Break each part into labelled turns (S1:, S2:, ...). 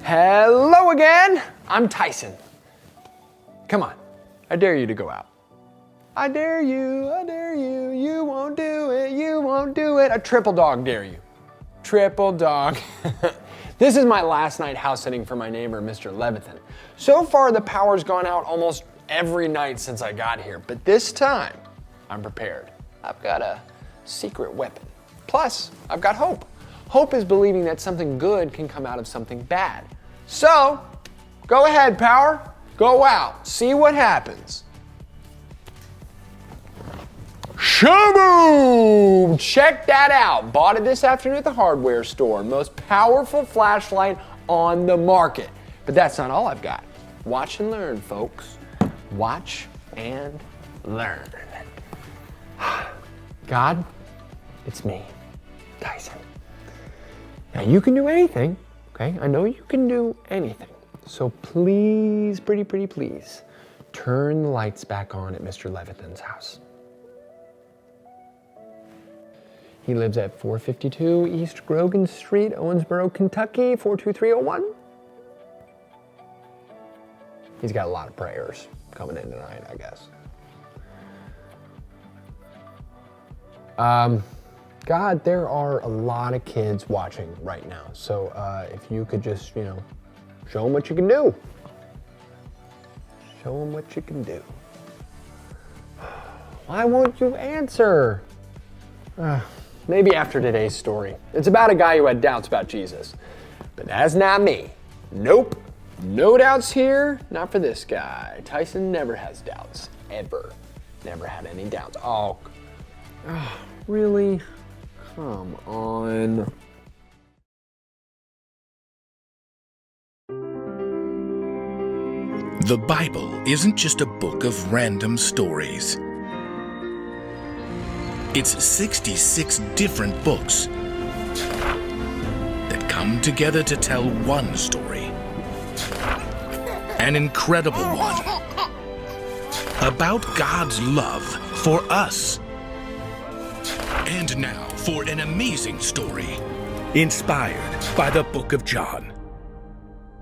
S1: Hello again, I'm Tyson. Come on, I dare you to go out. I dare you, you won't do it. A triple dog dare you. Triple dog. This is my last night house sitting for my neighbor, Mr. Levithan. So far, the power's gone out almost every night since I got here, but this time, I'm prepared. I've got a secret weapon. Plus, I've got hope. Hope is believing that something good can come out of something bad. So, go ahead, power. Go out. See what happens. Shaboom! Check that out. Bought it this afternoon at the hardware store. Most powerful flashlight on the market. But that's not all I've got. Watch and learn, folks. Watch and learn. God, it's me, Tyson. Now you can do anything, okay? I know you can do anything. So please, pretty please, turn the lights back on at Mr. Levithan's house. He lives at 452 East Grogan Street, Owensboro, Kentucky, 42301. He's got a lot of prayers coming in tonight, I guess. God, there are a lot of kids watching right now. So if you could just, show them what you can do. Show them what you can do. Why won't you answer? Maybe after today's story. It's about a guy who had doubts about Jesus. But that's not me. Nope. No doubts here. Not for this guy. Tyson never has doubts. Ever. Never had any doubts. Oh, really? Come on.
S2: The Bible isn't just a book of random stories. It's 66 different books that come together to tell one story. An incredible one. About God's love for us. And now for an amazing story, inspired by the book of John.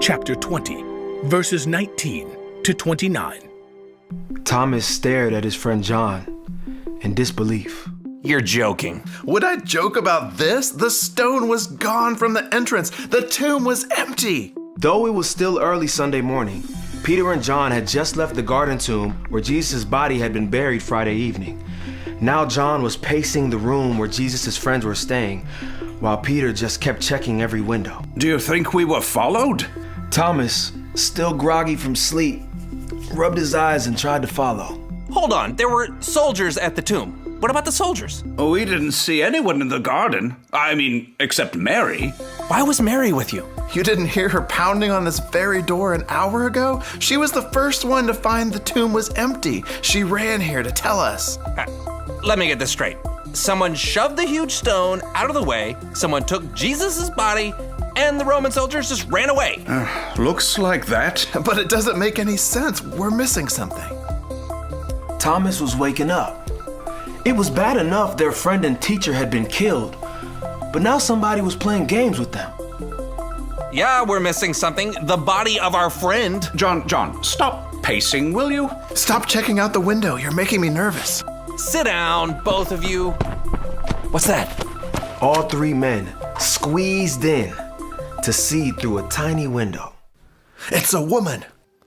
S2: Chapter 20, verses 19 to 29.
S3: Thomas stared at his friend John in disbelief.
S4: You're joking.
S5: Would I joke about this? The stone was gone from the entrance. The tomb was empty.
S3: Though it was still early Sunday morning, Peter and John had just left the garden tomb where Jesus' body had been buried Friday evening. Now John was pacing the room where Jesus' friends were staying, while Peter just kept checking every window.
S4: Do you think we were followed?
S3: Thomas, still groggy from sleep, rubbed his eyes and tried to follow.
S4: Hold on, there were soldiers at the tomb. What about the soldiers?
S6: We didn't see anyone in the garden. I mean, except Mary.
S4: Why was Mary with you?
S5: You didn't hear her pounding on this very door an hour ago? She was the first one to find the tomb was empty. She ran here to tell us.
S4: Let me get this straight. Someone shoved the huge stone out of the way, someone took Jesus' body, and the Roman soldiers just ran away.
S6: Looks like that.
S5: But it doesn't make any sense. We're missing something.
S3: Thomas was waking up. It was bad enough their friend and teacher had been killed, but now somebody was playing games with them.
S4: Yeah, we're missing something. The body of our friend.
S6: John, stop pacing, will you?
S5: Stop checking out the window. You're making me nervous.
S4: Sit down, both of you. What's that?
S3: All three men squeezed in to see through a tiny window.
S5: It's a woman.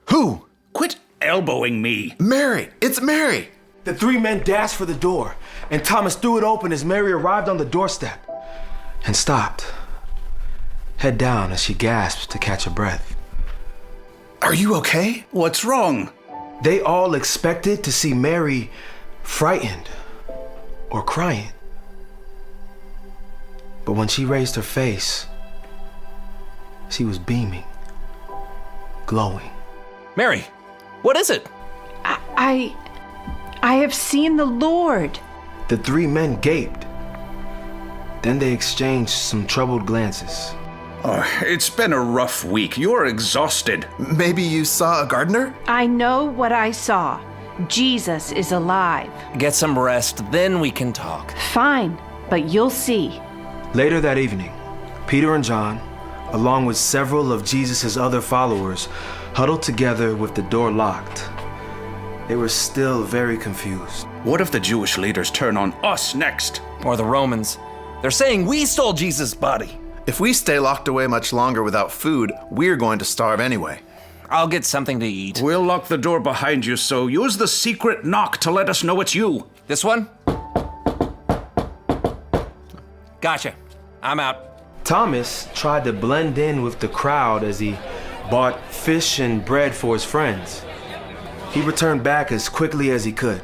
S5: Who?
S6: Quit elbowing me.
S5: Mary. It's Mary.
S3: The three men dashed for the door, and Thomas threw it open as Mary arrived on the doorstep and stopped, head down as she gasped to catch her breath.
S5: Are you okay?
S6: What's wrong?
S3: They all expected to see Mary frightened or crying. But when she raised her face, she was beaming, glowing.
S4: Mary, what is it?
S7: I have seen the Lord.
S3: The three men gaped. Then they exchanged some troubled glances.
S6: Oh, it's been a rough week. You're exhausted.
S5: Maybe you saw a gardener?
S7: I know what I saw. Jesus is alive.
S4: Get some rest, then we can talk.
S7: Fine, but you'll see.
S3: Later that evening, Peter and John, along with several of Jesus' other followers, huddled together with the door locked. They were still very confused.
S6: What if the Jewish leaders turn on us next?
S4: Or the Romans. They're saying we stole Jesus' body.
S5: If we stay locked away much longer without food, we're going to starve anyway.
S4: I'll get something to eat.
S6: We'll lock the door behind you, so use the secret knock to let us know it's you.
S4: This one? Gotcha. I'm out.
S3: Thomas tried to blend in with the crowd as he bought fish and bread for his friends. He returned back as quickly as he could.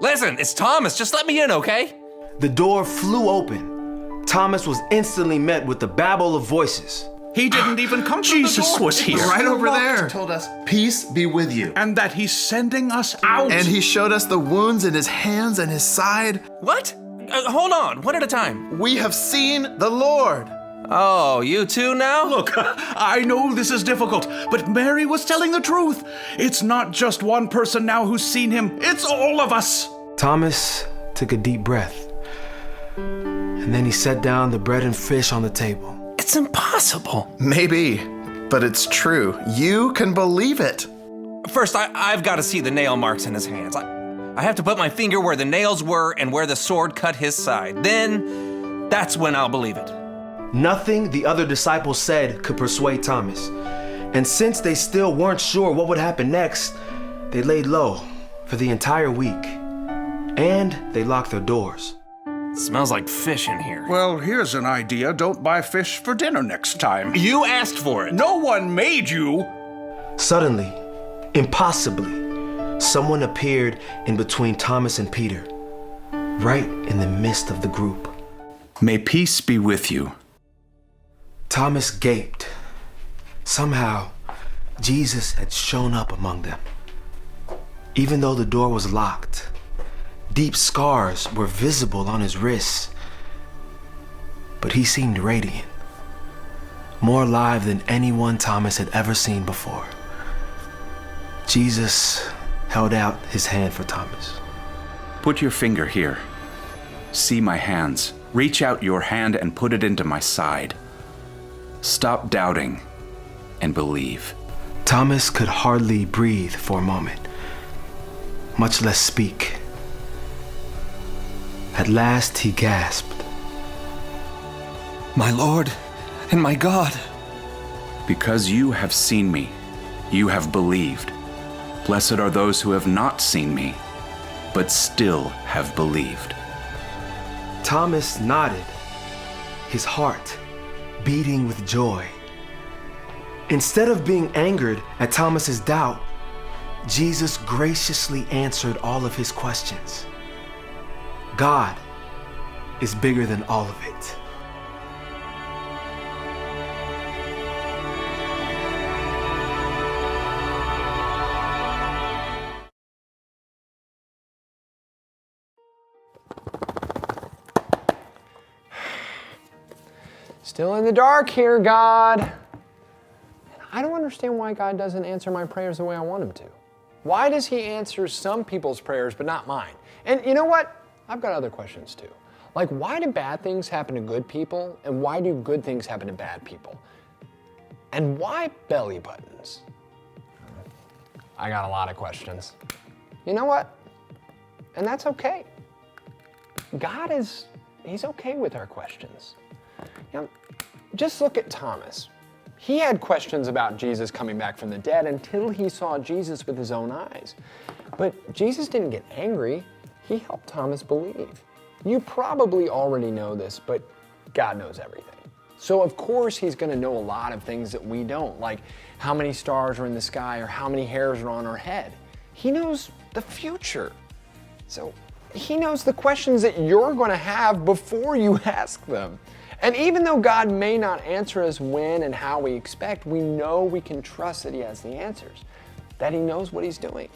S4: Listen, it's Thomas. Just let me in, okay?
S3: The door flew open. Thomas was instantly met with a babble of voices.
S6: He didn't even come through the
S5: Jesus
S6: door.
S5: was here.
S6: It
S5: Right over
S6: locked.
S5: there. Told us, peace be with you.
S6: And that he's sending us out.
S5: And he showed us the wounds in his hands and his side.
S4: What? Hold on, one at a time.
S5: We have seen the Lord.
S4: Oh, you too now?
S6: Look, I know this is difficult, but Mary was telling the truth. It's not just one person now who's seen him. It's all of us.
S3: Thomas took a deep breath, and then he set down the bread and fish on the table.
S4: It's impossible.
S5: Maybe, but it's true. You can believe it.
S4: First, I've got to see the nail marks in his hands. I have to put my finger where the nails were and where the sword cut his side. Then, that's when I'll believe it.
S3: Nothing the other disciples said could persuade Thomas. And since they still weren't sure what would happen next, they laid low for the entire week. And they locked their doors.
S4: It smells like fish in here.
S6: Well, here's an idea. Don't buy fish for dinner next time.
S4: You asked for it.
S6: No one made you.
S3: Suddenly, impossibly, someone appeared in between Thomas and Peter, right in the midst of the group.
S6: May peace be with you.
S3: Thomas gaped. Somehow, Jesus had shown up among them. Even though the door was locked, deep scars were visible on his wrists. But he seemed radiant, more alive than anyone Thomas had ever seen before. Jesus held out his hand for Thomas.
S8: Put your finger here. See my hands. Reach out your hand and put it into my side. Stop doubting and believe.
S3: Thomas could hardly breathe for a moment, much less speak. At last he gasped.
S4: My Lord and my God.
S8: Because you have seen me, you have believed. Blessed are those who have not seen me, but still have believed.
S3: Thomas nodded, his heart beating with joy. Instead of being angered at Thomas's doubt, Jesus graciously answered all of his questions. God is bigger than all of it.
S1: Still in the dark here, God. And I don't understand why God doesn't answer my prayers the way I want him to. Why does he answer some people's prayers but not mine? And you know what? I've got other questions too. Like, why do bad things happen to good people? And why do good things happen to bad people? And why belly buttons? I got a lot of questions. You know what? And that's okay. God he's okay with our questions. You know, just look at Thomas. He had questions about Jesus coming back from the dead until he saw Jesus with his own eyes. But Jesus didn't get angry. He helped Thomas believe. You probably already know this, but God knows everything. So of course he's going to know a lot of things that we don't, like how many stars are in the sky or how many hairs are on our head. He knows the future. So he knows the questions that you're going to have before you ask them. And even though God may not answer us when and how we expect, we know we can trust that he has the answers, that he knows what he's doing.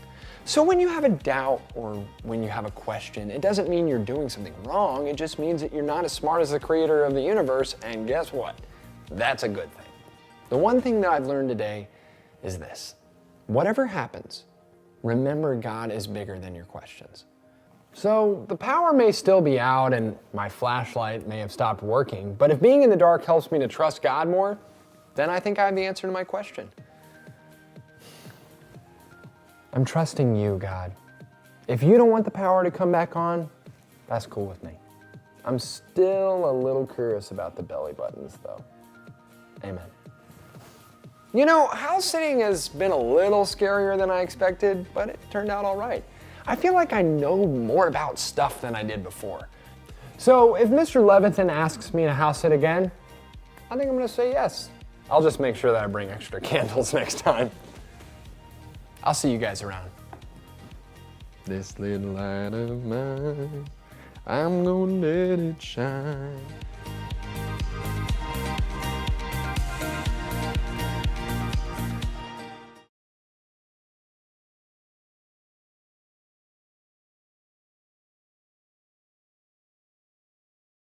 S1: So when you have a doubt or when you have a question, it doesn't mean you're doing something wrong. It just means that you're not as smart as the creator of the universe, and guess what? That's a good thing. The one thing that I've learned today is this. Whatever happens, remember God is bigger than your questions. So the power may still be out and my flashlight may have stopped working, but if being in the dark helps me to trust God more, then I think I have the answer to my question. I'm trusting you, God. If you don't want the power to come back on, that's cool with me. I'm still a little curious about the belly buttons, though. Amen. You know, house sitting has been a little scarier than I expected, but it turned out all right. I feel like I know more about stuff than I did before. So if Mr. Levithan asks me to house sit again, I think I'm gonna say yes. I'll just make sure that I bring extra candles next time. I'll see you guys around. This little light of mine, I'm gonna let it shine.